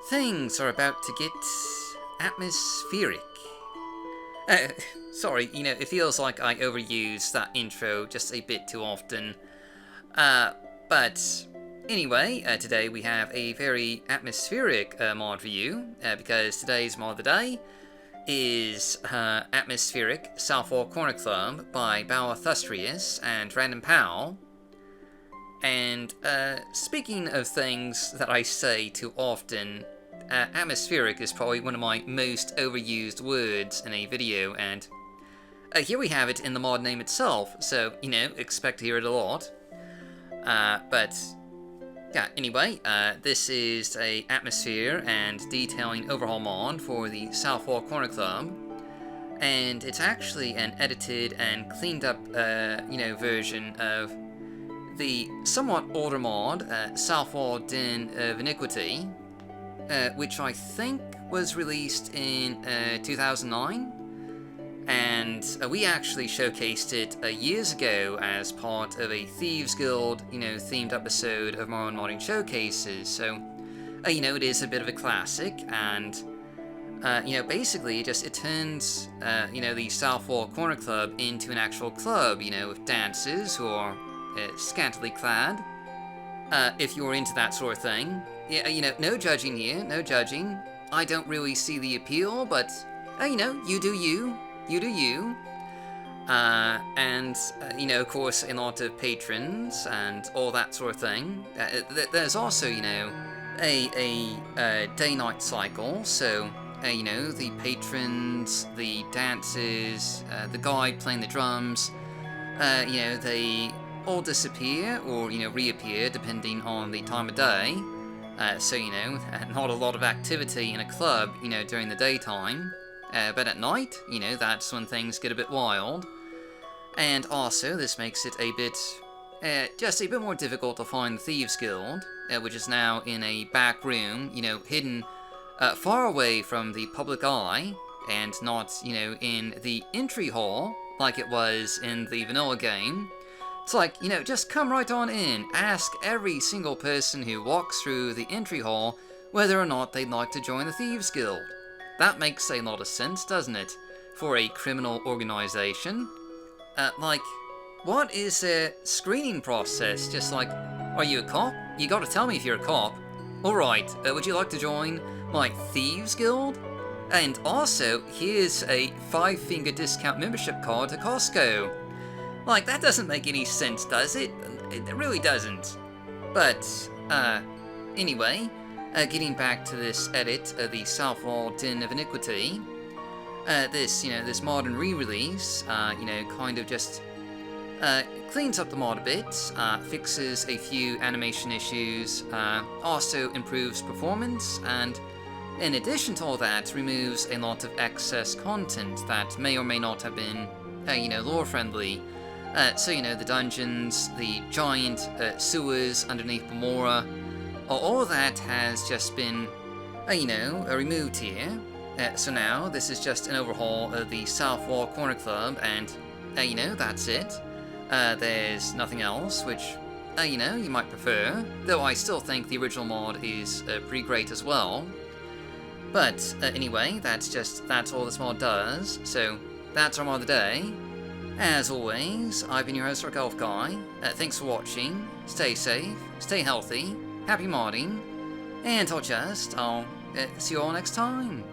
Things are about to get atmospheric. Sorry, it feels like I overuse that intro just a bit too often. But anyway, today we have a very atmospheric mod review, because today's mod of the day is Atmospheric Southwall Corner Club by Balathusrius and Random Pal. And speaking of things that I say too often, atmospheric is probably one of my most overused words in a video, and here we have it in the mod name itself, so, expect to hear it a lot. But, yeah, anyway, this is a atmosphere and detailing overhaul mod for the Southwall Corner Club, and it's actually an edited and cleaned up, version of the somewhat older mod, Southwall Den of Iniquity, which I think was released in 2009, and we actually showcased it years ago as part of a Thieves Guild, themed episode of my own modding showcases, so, it is a bit of a classic, and, basically it turns, the Southwall Corner Club into an actual club, with dancers who are scantily clad, if you're into that sort of thing. Yeah, no judging here, no judging. I don't really see the appeal, but, you do you. You do you. And, of course, a lot of patrons and all that sort of thing. There's also, a day-night cycle, so, the patrons, the dancers, the guy playing the drums, they all disappear or, reappear depending on the time of day. So, not a lot of activity in a club, during the daytime. But at night, that's when things get a bit wild. And also, this makes it a bit, just a bit more difficult to find the Thieves Guild, which is now in a back room, hidden far away from the public eye, and not, in the entry hall, like it was in the vanilla game. It's like, just come right on in, ask every single person who walks through the entry hall whether or not they'd like to join the Thieves Guild. That makes a lot of sense, doesn't it? For a criminal organization. What is a screening process? Just like, are you a cop? You gotta tell me if you're a cop. Alright, would you like to join my Thieves Guild? And also, here's a 5-finger discount membership card to Costco. Like, that doesn't make any sense, does it? It really doesn't. But, anyway, getting back to this edit of the Southwall Den of Iniquity, this modern re-release, kind of just, cleans up the mod a bit, fixes a few animation issues, also improves performance, and in addition to all that, removes a lot of excess content that may or may not have been, lore-friendly. So, the dungeons, the giant sewers underneath Bamora, all that has just been, removed here. So now, this is just an overhaul of the Southwall Corner Club, and, that's it. There's nothing else, which, you might prefer, though I still think the original mod is pretty great as well. But, anyway, that's all this mod does, so that's our mod of the day. As always, I've been your host, Dark Elf Guy. Thanks for watching. Stay safe, stay healthy, happy modding, and I'll see you all next time.